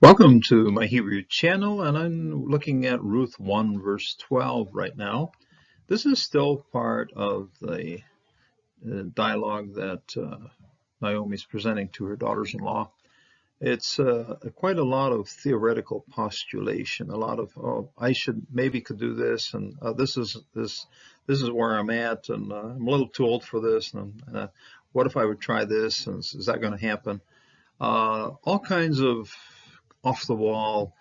Welcome to my Hebrew channel, and I'm looking at Ruth 1 verse 12 right now. This is still part of the dialogue that Naomi's presenting to her daughters-in-law. It's quite a lot of theoretical postulation, a lot of, oh, I could do this, and this is where I'm at, and I'm a little too old for this, and what if I would try this, and is that going to happen? All kinds of off-the-wall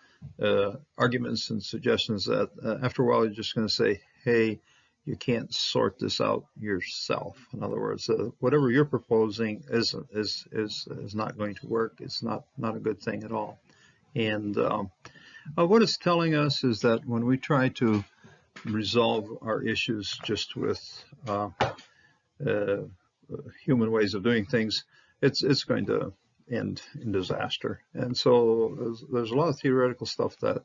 arguments and suggestions that after a while you're just going to say, hey, you can't sort this out yourself. In other words, whatever you're proposing is not going to work. It's not a good thing at all. And what it's telling us is that when we try to resolve our issues just with human ways of doing things, it's going to end in disaster. And so there's a lot of theoretical stuff that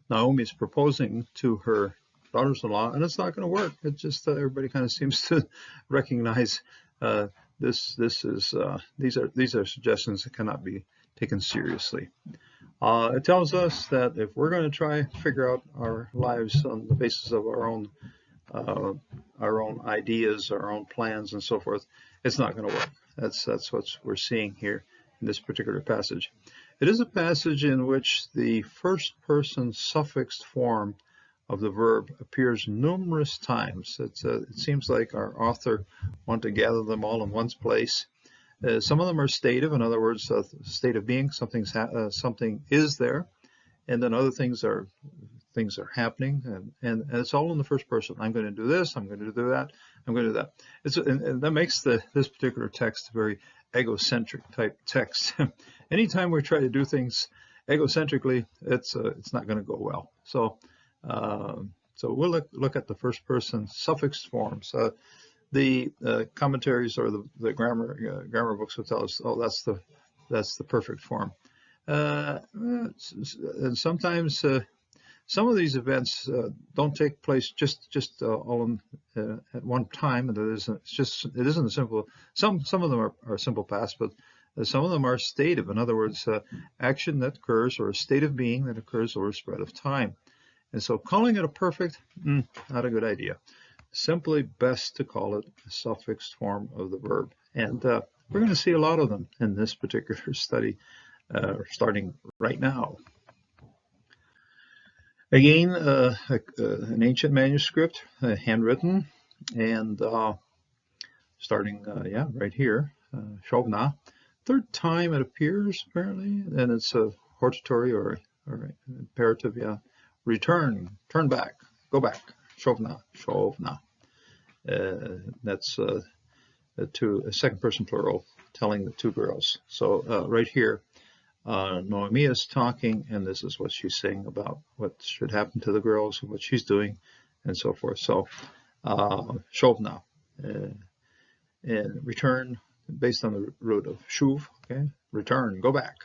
Naomi's proposing to her daughters-in-law, and it's not going to work. It's just everybody kind of seems to recognize these are suggestions that cannot be taken seriously. It tells us that if we're going to try to figure out our lives on the basis of our own ideas, our own plans, and so forth, it's not going to work. That's what we're seeing here in this particular passage. It is a passage in which the first person suffixed form of the verb appears numerous times. It seems like our author wanted to gather them all in one place. Some of them are stative, in other words, state of being, something is there, and then other things are happening, and it's all in the first person. I'm going to do this, I'm going to do that, I'm going to do that. And that makes this particular text a very egocentric type text. Anytime we try to do things egocentrically, it's not going to go well. So we'll look at the first person suffixed forms. The commentaries or the grammar books will tell us, oh, that's the perfect form. And sometimes some of these events don't take place just all at one time, and it isn't a simple. Some of them are simple past, but some of them are stative. In other words, action that occurs or a state of being that occurs over a spread of time. And so calling it a perfect, not a good idea. Simply best to call it a suffixed form of the verb. And we're going to see a lot of them in this particular study, starting right now. Again, an ancient manuscript, handwritten, and starting, right here, Shovna. Third time it appears, apparently, and it's a hortatory or imperative, return, turn back, go back, Shovna. That's a second person plural telling the two girls. So right here, Naomi is talking, and this is what she's saying about what should happen to the girls and what she's doing, and so forth. So, Shovna, and return, based on the root of shuv, okay, return, go back.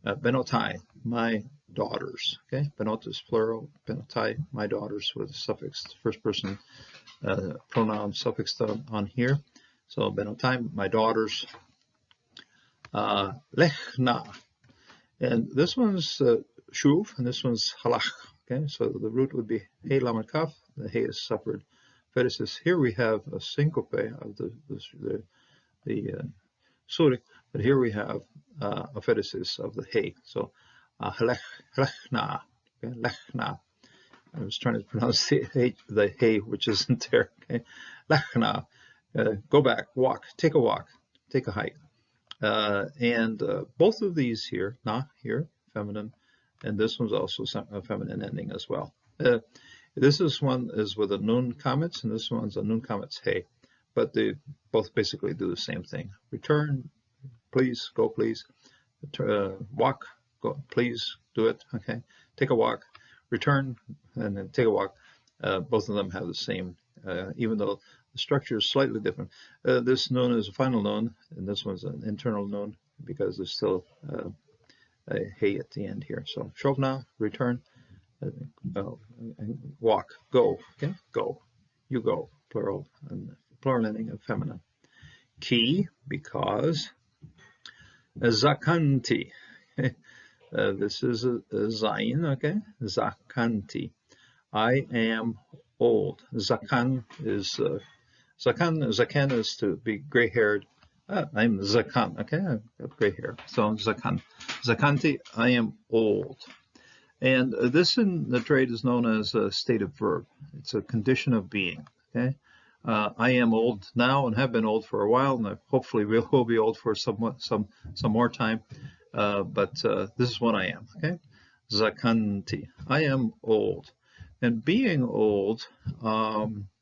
Benotai, my daughters, okay, benot is plural, benotai, my daughters, with a suffix, first person pronoun suffixed on here. So, benotai, my daughters. Lechna, and this one's shuv, and this one's halach. Okay, so the root would be hey lamed kaf. The hey is suffered feticist. Here we have a syncope of the surik, but here we have a feticist of the hey. So lechna, okay, lechna. I was trying to pronounce the hey, which isn't there. Okay, lechna, go back, walk, take a walk, take a hike. And both of these here, na here, feminine, and this one's also a feminine ending as well. This one is with a nun comments, and this one's a nun comments hey, but they both basically do the same thing. Return, please, go please. Walk, go, please, do it, okay. Take a walk, return, and then take a walk. Both of them have the same, even though the structure is slightly different. This nun is a final nun, and this one's an internal nun because there's still a hey at the end here. So shovna, return, walk, go, okay, go, you go, plural, and plural ending of feminine. Ki, because zakanti. This is a zayin, okay? Zakanti. I am old. Zakan is zakan is to be gray-haired. I'm zakan, okay? I've got gray hair. So zakan. Zakanti, I am old. And this in the trade is known as a stative verb. It's a condition of being, okay? I am old now and have been old for a while, and I hopefully will be old for some more time. But this is what I am, okay? Zakanti. I am old. And being old,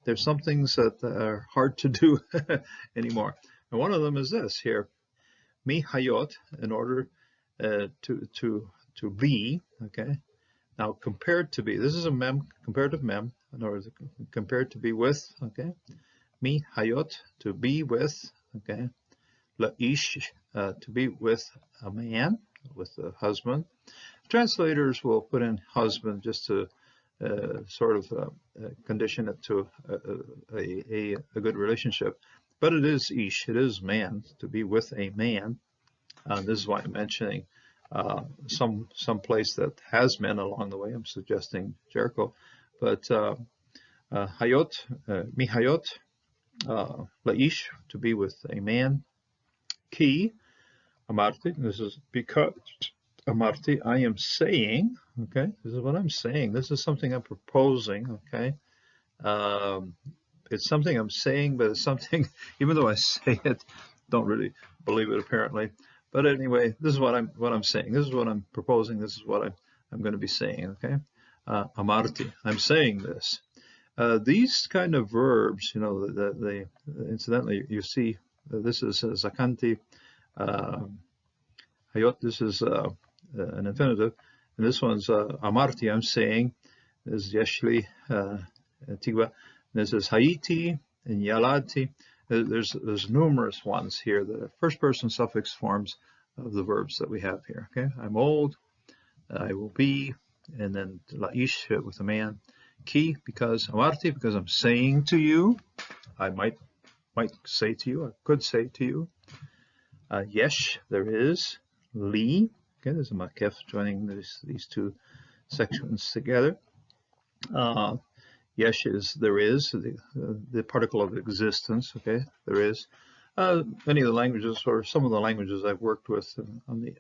there's some things that are hard to do anymore. And one of them is this here. Mi hayot, in order to be, okay? Now, compared to be, this is a comparative mem, in order to compared to be with, okay? Mi hayot, to be with, okay? La ish, to be with a man, with a husband. Translators will put in husband just to sort of condition it to a good relationship. But it is ish, it is man, to be with a man. This is why I'm mentioning some place that has men along the way. I'm suggesting Jericho. But hayot, mi hayot, laish, to be with a man. Ki, amarti, this is because, amarti, I am saying, okay, this is what I'm saying. This is something I'm proposing, okay. It's something I'm saying, but it's something, even though I say it, don't really believe it apparently. But anyway, this is what I'm saying. This is what I'm proposing. This is what I'm going to be saying, okay. Amarti, I'm saying this. These kind of verbs, you know, the incidentally, you see, this is zakanti, hayot, this is an infinitive, and this one's amarti, I'm saying. This is yeshli, tigwa. This is haiti and yalati. There's numerous ones here. The first person suffix forms of the verbs that we have here. Okay, I'm old, I will be, and then laish with a man. Ki, because amarti, because I'm saying to you. I might say to you, I could say to you. Yesh, there is. Li, okay, there's a makef joining these two sections together. Yesh is there is, the particle of existence, okay, there is. Many of the languages, or some of the languages I've worked with on the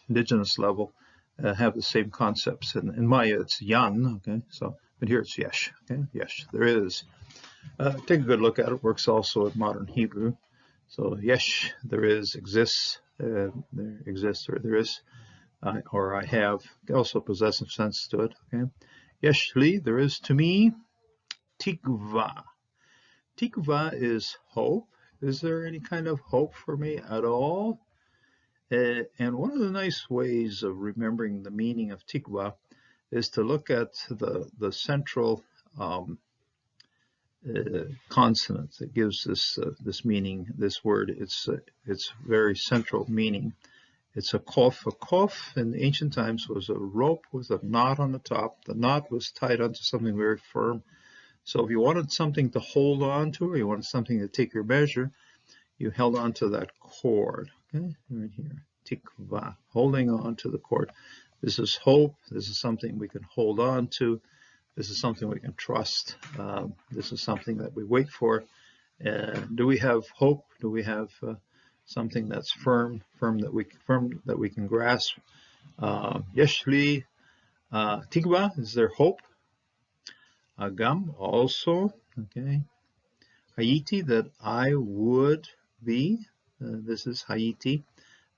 indigenous level, have the same concepts. In Maya, it's yan, okay, so, but here it's yesh, okay, yesh, there is. Take a good look at it. Works also in modern Hebrew. So yesh, there is, exists, there exists, or there is, or I have. Also possessive sense to it. Okay. Yesh li, there is to me. Tikva. Tikva is hope. Is there any kind of hope for me at all? And one of the nice ways of remembering the meaning of tikva is to look at the central consonant that gives this meaning, this word. It's very central meaning. It's a kof. A kof in ancient times was a rope with a knot on the top. The knot was tied onto something very firm. So if you wanted something to hold on to, or you wanted something to take your measure, you held on to that cord. Okay, right here, tikva, holding on to the cord. This is hope. This is something we can hold on to. This is something we can trust. This is something that we wait for. Do we have hope? Do we have something that's firm that we can grasp? Yeshli tigwa, is there hope? Agam, also. Okay. Haiti, that I would be. This is Haiti.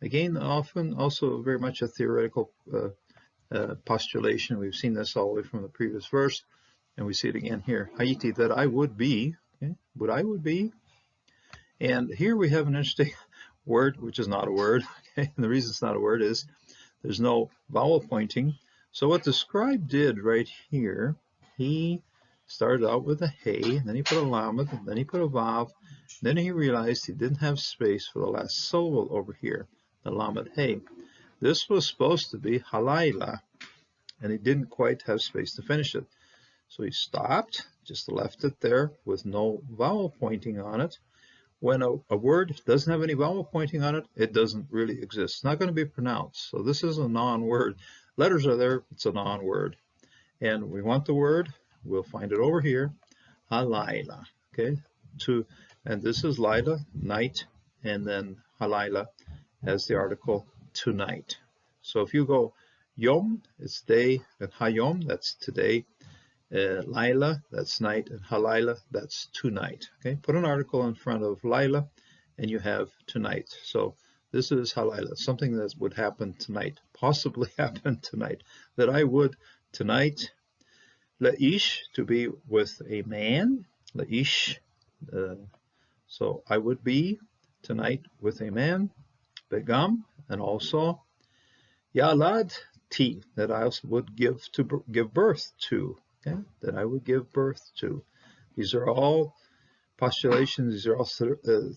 Again, often also very much a theoretical postulation. We've seen this all the way from the previous verse, and we see it again here. Haiti, that I would be. Okay? Would be. And here we have an interesting word, which is not a word. Okay? And the reason it's not a word is there's no vowel pointing. So what the scribe did right here, he started out with a hey, and then he put a lamed, and then he put a vav. Then he realized he didn't have space for the last syllable over here, the lamed hey. This was supposed to be halayla, and he didn't quite have space to finish it. So he stopped, just left it there with no vowel pointing on it. When a word doesn't have any vowel pointing on it, it doesn't really exist. It's not going to be pronounced. So this is a non-word. Letters are there, it's a non-word. And we want the word, we'll find it over here, halayla, okay? And this is Lila, night, and then halayla as the article tonight. So if you go yom, it's day, and hayom, that's today. Lila, that's night, and halayla, that's tonight. Okay, put an article in front of Lila, and you have tonight. So this is halayla, something that would happen tonight, possibly happen tonight, that I would tonight. Laish, to be with a man. Laish, so I would be tonight with a man. Begam, and also Yalad T, that I also would give birth to. Okay, that I would give birth to. These are all postulations. These are all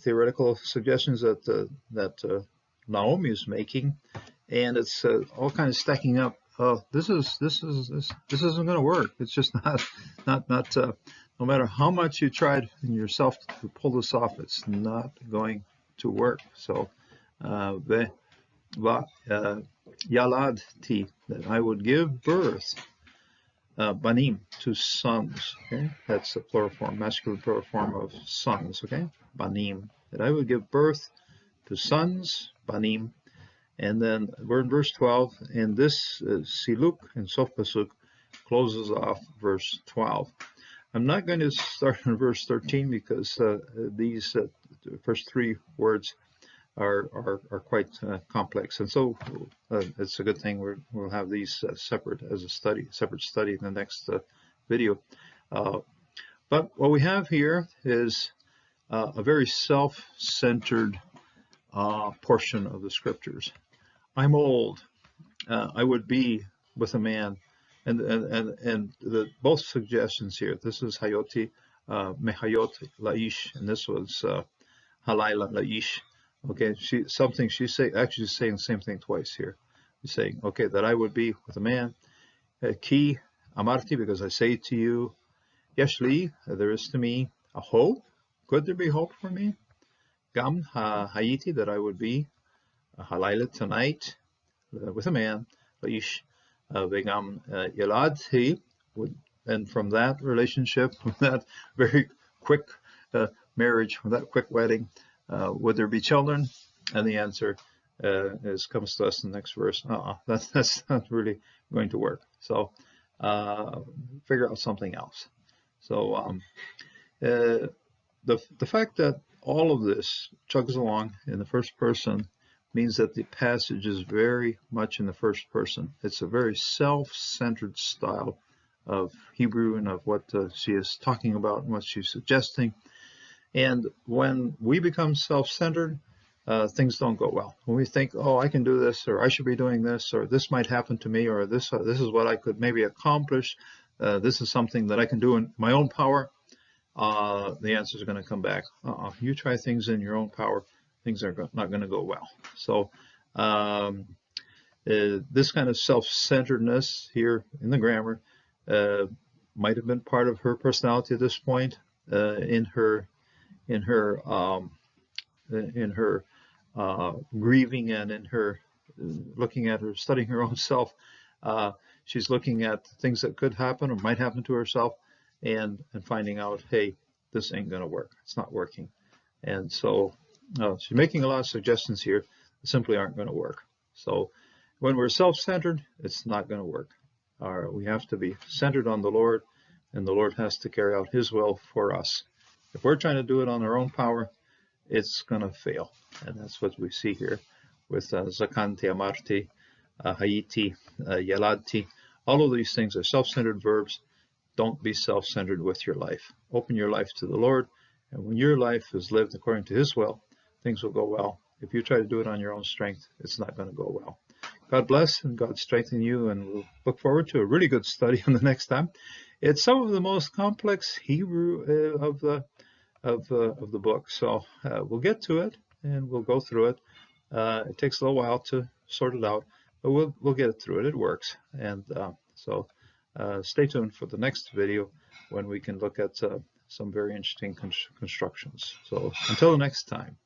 theoretical suggestions that Naomi is making, and it's all kind of stacking up. This isn't going to work. It's just not. No matter how much you tried in yourself to pull this off, it's not going to work. So, Yalad T, that I would give birth. Banim, to sons, okay? That's the plural form, masculine plural form of sons, okay? Banim, that I would give birth to sons, banim. And then we're in verse 12, and this siluk and sof pasuk closes off verse 12. I'm not going to start in verse 13 because these first three words are quite complex, and so it's a good thing we'll have these separate study in the next video. But what we have here is a very self-centered portion of the scriptures. I'm old. I would be with a man, and both suggestions here. This is Hayoti, Mehayot Laish, and this was Halayla Laish. Okay, she's saying the same thing twice here. She's saying, okay, that I would be with a man. Ki amarti, because I say to you, yeshli, there is to me a hope. Could there be hope for me? Gam hayiti, that I would be halayla tonight with a man. Laish vegam yaladhi, and from that relationship, from that very quick marriage, from that quick wedding, would there be children? And the answer comes to us in the next verse. That's not really going to work. So figure out something else. So the fact that all of this chugs along in the first person means that the passage is very much in the first person. It's a very self-centered style of Hebrew and of what she is talking about and what she's suggesting. And when we become self-centered, things don't go well. When we think, oh, I can do this, or I should be doing this, or this might happen to me, or this is what I could maybe accomplish, this is something that I can do in my own power, the answer is going to come back. You try things in your own power, things are not going to go well. So this kind of self-centeredness here in the grammar might have been part of her personality at this point in her grieving and in her looking at her studying her own self. She's looking at things that could happen or might happen to herself and finding out, hey, this ain't going to work. It's not working. And so she's making a lot of suggestions here that simply aren't going to work. So when we're self-centered, it's not going to work. We have to be centered on the Lord, and the Lord has to carry out his will for us. If we're trying to do it on our own power, it's going to fail. And that's what we see here with Zakanti, Amarti, Hayiti, Yaladti. All of these things are self-centered verbs. Don't be self-centered with your life. Open your life to the Lord, and when your life is lived according to his will, things will go well. If you try to do it on your own strength, it's not going to go well. God bless and God strengthen you, and we'll look forward to a really good study on the next time. It's some of the most complex Hebrew of the book, so we'll get to it and we'll go through it. It takes a little while to sort it out, but we'll get it through it. It works, and so stay tuned for the next video when we can look at some very interesting constructions. So until the next time.